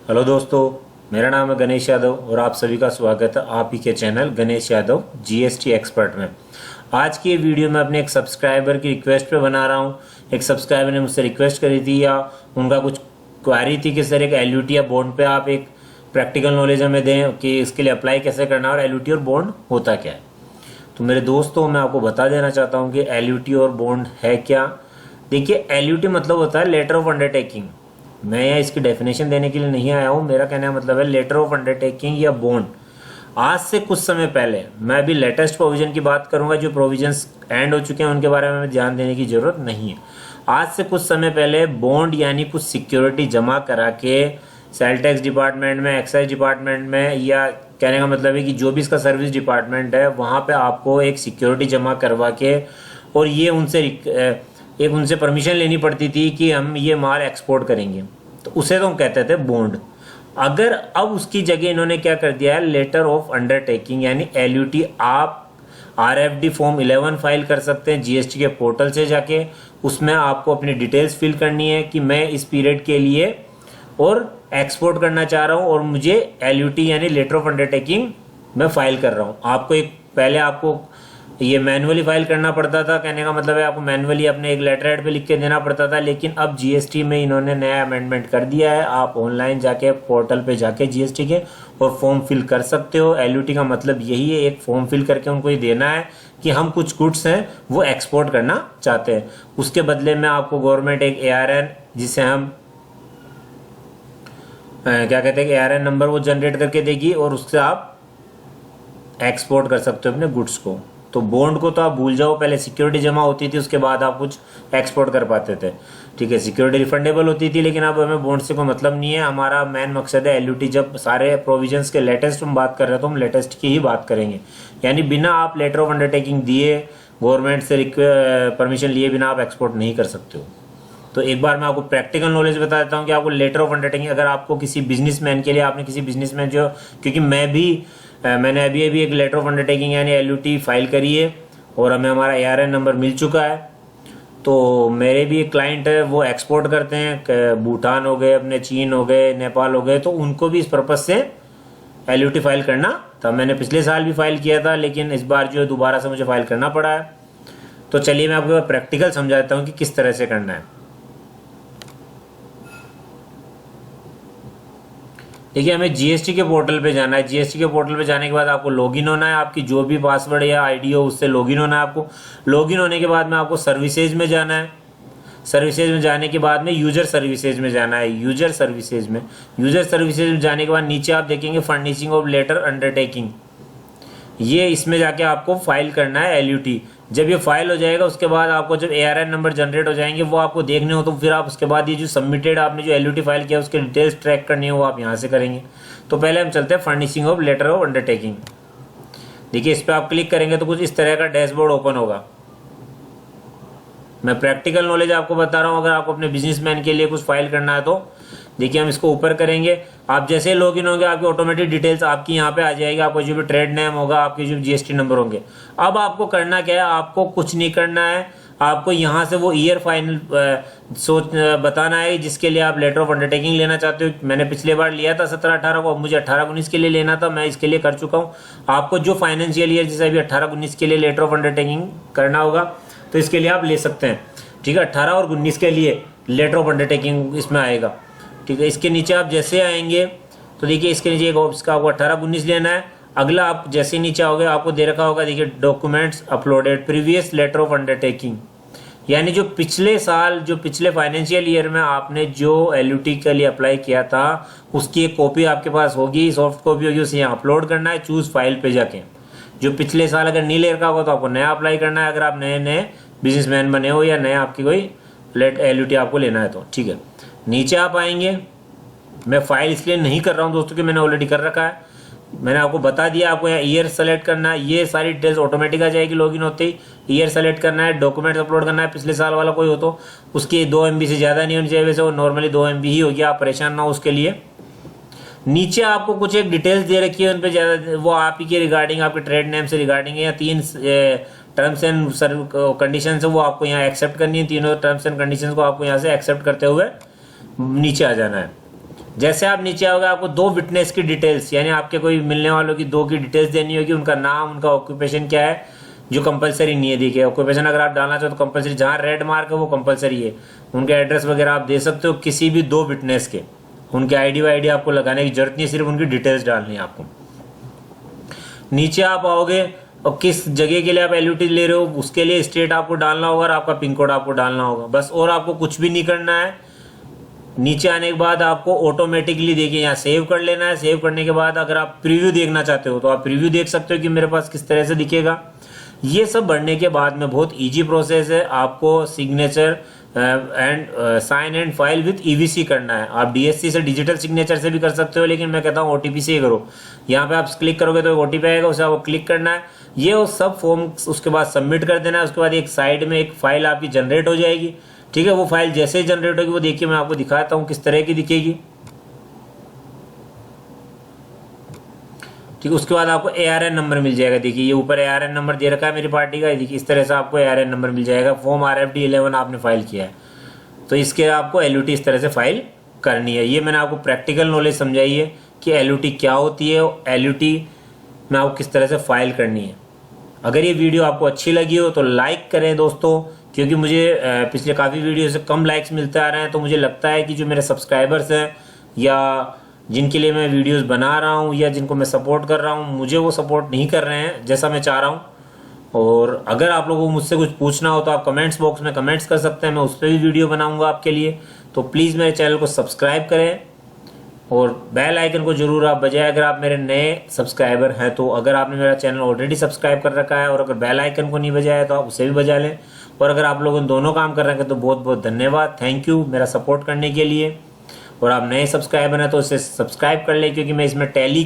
Hello दोस्तों, मेरा नाम है गणेश यादव और आप सभी का स्वागत है आप ही के channel Ganesh Yadav GST expert में। आज की ये वीडियो मैं अपने एक सब्सक्राइबर की रिक्वेस्ट पे बना रहा हूँ। एक सब्सक्राइबर ने मुझसे रिक्वेस्ट करी थी या उनका कुछ क्वारी थी कि सर एक एलयूटी या बॉन्ड पे आप एक प्रैक्टिकल नॉलेज हमें दें कि इसके लिए अप्लाई कैसे करना है और एलयूटी और बॉन्ड होता क्या है। तो मेरे दोस्तों, मैं आपको बता देना चाहता हूँ कि एलयूटी और बॉन्ड है क्या। देखिए, एलयूटी मतलब होता है लेटर ऑफ अंडरटेकिंग। मैं यहाँ इसकी डेफिनेशन देने के लिए नहीं आया हूँ। मेरा कहने का मतलब है लेटर ऑफ अंडरटेकिंग या बॉन्ड। आज से कुछ समय पहले मैं अभी लेटेस्ट प्रोविजन की बात करूंगा। जो प्रोविजंस एंड हो चुके हैं उनके बारे में ध्यान देने की जरूरत नहीं है। आज से कुछ समय पहले बॉन्ड यानी कुछ सिक्योरिटी जमा करा के सेल टैक्स डिपार्टमेंट में, एक्साइज डिपार्टमेंट में, या कहने का मतलब है कि जो भी इसका सर्विस डिपार्टमेंट है वहाँ पे आपको एक सिक्योरिटी जमा करवा के और ये उनसे परमिशन लेनी पड़ती थी कि हम ये माल एक्सपोर्ट करेंगे, तो उसे तो हम कहते थे बॉन्ड। अगर अब उसकी जगह इन्होंने क्या कर दिया है, लेटर ऑफ अंडरटेकिंग यानी एलयूटी। आप आरएफडी फॉर्म 11 फाइल कर सकते हैं जीएसटी के पोर्टल से जाके। उसमें आपको अपनी डिटेल्स फिल करनी है कि मैं इस पीरियड के लिए और एक्सपोर्ट करना चाह रहा हूँ और मुझे एलयूटी यानी लेटर ऑफ अंडरटेकिंग मैं फाइल कर रहा हूँ। पहले आपको ये मैनुअली फाइल करना पड़ता था। कहने का मतलब है आपको मैनुअली अपने एक लेटर हेड पे लिख के देना पड़ता था, लेकिन अब जीएसटी में इन्होंने नया अमेंडमेंट कर दिया है। आप ऑनलाइन जाके पोर्टल पे जाके जीएसटी के और फॉर्म फिल कर सकते हो। एलयूटी का मतलब यही है, एक फॉर्म फिल करके उनको ये देना है कि हम कुछ गुड्स हैं वो एक्सपोर्ट करना चाहते हैं। उसके बदले में आपको गवर्नमेंट एक ARN, जिसे हम क्या कहते हैं कि ARN नंबर वो जनरेट करके देगी और उससे आप एक्सपोर्ट कर सकते हो अपने गुड्स को। तो बॉन्ड को तो आप भूल जाओ। पहले सिक्योरिटी जमा होती थी, उसके बाद आप कुछ एक्सपोर्ट कर पाते थे। ठीक है, सिक्योरिटी रिफंडेबल होती थी, लेकिन अब हमें बॉन्ड से कोई मतलब नहीं है। हमारा मेन मकसद है एलयूटी। जब सारे प्रोविजंस के लेटेस्ट हम बात कर रहे हैं तो हम लेटेस्ट की ही बात करेंगे। यानी बिना आप लेटर ऑफ अंडरटेकिंग दिए, गवर्नमेंट से परमिशन लिए बिना आप एक्सपोर्ट नहीं कर सकते हो। तो एक बार मैं आपको प्रैक्टिकल नॉलेज बता देता हूँ कि आपको लेटर ऑफ अंडरटेकिंग, अगर आपको किसी बिजनेसमैन के लिए, आपने किसी बिजनेसमैन जो, क्योंकि मैंने अभी एक लेटर ऑफ अंडरटेकिंग यानी एलयूटी फाइल करी है और हमें हमारा ARN नंबर मिल चुका है। तो मेरे भी एक क्लाइंट है, वो एक्सपोर्ट करते हैं, भूटान हो गए, अपने चीन हो गए, नेपाल हो गए, तो उनको भी इस पर्पज से एलयूटी फाइल करना था। मैंने पिछले साल भी फाइल किया था, लेकिन इस बार जो है दोबारा से मुझे फाइल करना पड़ा है। तो चलिए मैं आपको प्रैक्टिकल समझा देता हूँ कि किस तरह से करना है। देखिए, हमें जीएसटी के पोर्टल पे जाना है। जीएसटी के पोर्टल पे जाने के बाद आपको लॉगिन होना है। आपकी जो भी पासवर्ड या आईडी हो उससे लॉगिन होना है आपको। लॉगिन होने के बाद में आपको सर्विसेज में जाना है। सर्विसेज में जाने के बाद में यूजर सर्विसेज में जाना है। यूजर सर्विसेज में जाने के बाद नीचे आप देखेंगे फर्निशिंग ऑफ लेटर अंडरटेकिंग। ये इसमें जाके आपको फाइल करना है एलयूटी। जब ये फाइल हो जाएगा उसके बाद आपको जब ARN नंबर जनरेट हो जाएंगे वो आपको देखने हो, तो फिर आप उसके बाद ये जो सबमिटेड आपने जो एलयूटी फाइल किया उसके डिटेल्स ट्रैक करनी है वो आप यहाँ से करेंगे। तो पहले हम चलते हैं furnishing of letter of undertaking. देखिए, इस पर आप क्लिक करेंगे तो कुछ इस तरह का डैशबोर्ड ओपन होगा। मैं प्रैक्टिकल नॉलेज आपको बता रहा हूँ। अगर आपको अपने बिजनेसमैन के लिए कुछ फाइल करना है तो देखिए, हम इसको ऊपर करेंगे। आप जैसे लॉगिन होंगे आपकी ऑटोमेटिक डिटेल्स आपकी यहाँ पे आ जाएगी। आपको जो भी ट्रेड नेम होगा, आपके जो जीएसटी नंबर होंगे। अब आपको करना क्या है, आपको कुछ नहीं करना है। आपको यहाँ से वो ईयर फाइनल बताना है जिसके लिए आप लेटर ऑफ अंडरटेकिंग लेना चाहते हो। मैंने पिछले बार लिया था 17-18 को, अब मुझे 18-19 के लिए लेना था, मैं इसके लिए कर चुका हूँ। आपको जो फाइनेंशियल ईयर जैसे अभी 18-19 के लिए लेटर ऑफ अंडरटेकिंग करना होगा तो इसके लिए आप ले सकते हैं। ठीक है, 18 और 19 के लिए लेटर ऑफ अंडरटेकिंग इसमें आएगा। ठीक है, इसके नीचे आप जैसे आएंगे तो देखिए, इसके नीचे इसका आपको 18-19 लेना है। अगला आप जैसे नीचे आओगे आपको दे रखा होगा, देखिए documents uploaded previous letter of undertaking, यानी जो पिछले साल, जो पिछले फाइनेंशियल ईयर में आपने जो एलयूटी के लिए अप्लाई किया था उसकी एक कॉपी आपके पास होगी, सॉफ्ट कॉपी होगी, उसे यहाँ अपलोड करना है। चूज फाइल पे जाके जो पिछले साल अगर नहीं ले रखा होगा तो आपको नया अप्लाई करना है, अगर आप नए बिजनेसमैन बने हो या नया आपकी कोई एलयूटी आपको लेना है तो। ठीक है, नीचे आप आएंगे। मैं फाइल इसलिए नहीं कर रहा हूँ दोस्तों कि मैंने ऑलरेडी कर रखा है। मैंने आपको बता दिया, आपको यहाँ ईयर सेलेक्ट करना है। ये सारी डिटेल्स ऑटोमेटिक आ जाएगी लॉगिन होते ही। ईयर सेलेक्ट करना है, डॉक्यूमेंट्स अपलोड करना है। पिछले साल वाला कोई हो तो उसकी 2 MB से ज़्यादा नहीं होनी चाहिए, वैसे वो नॉर्मली 2 MB ही होगी, आप परेशान ना हो उसके लिए। नीचे आपको कुछ एक डिटेल्स दे रखी है, उन पर ज़्यादा वो आप ही के रिगार्डिंग, आपके ट्रेड नेम से रिगार्डिंग है, या 3 टर्म्स एंड कंडीशन है वो आपको यहाँ एक्सेप्ट करनी है। तीनों टर्म्स एंड कंडीशन को आपको यहाँ से एक्सेप्ट करते हुए नीचे आ जाना है। जैसे आप नीचे आओगे आपको 2 विटनेस की डिटेल्स, यानी आपके कोई मिलने वालों की 2 की डिटेल्स देनी होगी, उनका नाम, उनका ऑक्यूपेशन क्या है, जो कंपलसरी नहीं है। देखिए ऑक्यूपेशन अगर आप डालना चाहो तो कंपलसरी, जहाँ रेड मार्क है वो कंपलसरी है। उनके एड्रेस वगैरह आप दे सकते हो किसी भी 2 विटनेस के, उनके आईडी वाईडी आपको लगाने की जरूरत नहीं है, सिर्फ उनकी डिटेल्स डालनी है आपको। नीचे आप आओगे और किस जगह के लिए आप एलयूटी ले रहे हो उसके लिए स्टेट आपको डालना होगा और आपका पिन कोड आपको डालना होगा, बस। और आपको कुछ भी नहीं करना है। नीचे आने के बाद आपको ऑटोमेटिकली देखिए यहाँ सेव कर लेना है। सेव करने के बाद अगर आप प्रीव्यू देखना चाहते हो तो आप प्रीव्यू देख सकते हो कि मेरे पास किस तरह से दिखेगा। ये सब भरने के बाद में बहुत इजी प्रोसेस है। आपको signature and sign and file with EVC करना है। आप डीएससी से डिजिटल सिग्नेचर से भी कर सकते हो, लेकिन मैं कहता हूँ ओटीपी से ही करो। यहाँ पे आप क्लिक करोगे तो ओटीपी आएगा, उसे आपको क्लिक करना है। ये वो सब फॉर्म उसके बाद सबमिट कर देना है। उसके बाद एक साइड में एक फाइल आपकी जनरेट हो जाएगी, ठीक है। वो फाइल जैसे ही जनरेट होगी वो देखिए मैं आपको दिखाता हूँ किस तरह की दिखेगी, ठीक है। उसके बाद आपको ARN नंबर मिल जाएगा। देखिए ये ऊपर ARN नंबर दे रखा है मेरी पार्टी का, देखिए इस तरह से आपको ARN नंबर मिल जाएगा। फॉर्म RFD 11 आपने फाइल किया है तो इसके आपको LUT इस तरह से फाइल करनी है। ये मैंने आपको प्रैक्टिकल नॉलेज समझाई है कि LUT क्या होती है, LUT में आपको किस तरह से फाइल करनी है। अगर ये वीडियो आपको अच्छी लगी हो तो लाइक करें दोस्तों, क्योंकि मुझे पिछले काफ़ी वीडियो से कम लाइक्स मिलते आ रहे हैं। तो मुझे लगता है कि जो मेरे सब्सक्राइबर्स हैं या जिनके लिए मैं वीडियोस बना रहा हूं या जिनको मैं सपोर्ट कर रहा हूं, मुझे वो सपोर्ट नहीं कर रहे हैं जैसा मैं चाह रहा हूं। और अगर आप लोगों को मुझसे कुछ पूछना हो तो आप कमेंट्स बॉक्स में कमेंट्स कर सकते हैं, मैं उस पर भी वीडियो बनाऊंगा आपके लिए। तो प्लीज़ मेरे चैनल को सब्सक्राइब करें और बेल आइकन को जरूर आप बजाएं अगर आप मेरे नए सब्सक्राइबर हैं तो। अगर आपने मेरा चैनल ऑलरेडी सब्सक्राइब कर रखा है और अगर बेल आइकन को नहीं बजाया तो आप उसे भी बजा लें। और अगर आप लोगों ने दोनों काम कर रहे हैं तो बहुत बहुत धन्यवाद, थैंक यू मेरा सपोर्ट करने के लिए। और आप नए सब्सक्राइबर हैं तो इसे सब्सक्राइब कर लें, क्योंकि मैं इसमें टैली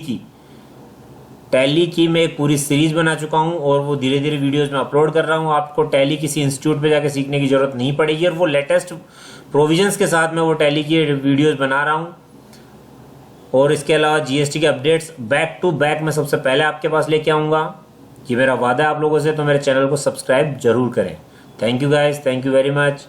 की मैं एक पूरी सीरीज बना चुका हूं और वो धीरे धीरे वीडियोस में अपलोड कर रहा हूं। आपको टैली किसी इंस्टीट्यूट पे जाके सीखने की जरूरत नहीं पड़ेगी और वो लेटेस्ट प्रोविजंस के साथ मैं वो टैली की वीडियोस बना रहा हूं। और इसके अलावा GST के अपडेट्स बैक टू बैक मैं सबसे पहले आपके पास लेके आऊँगा, ये मेरा वादा है आप लोगों से। तो मेरे चैनल को सब्सक्राइब जरूर करें। Thank you guys, thank you very much.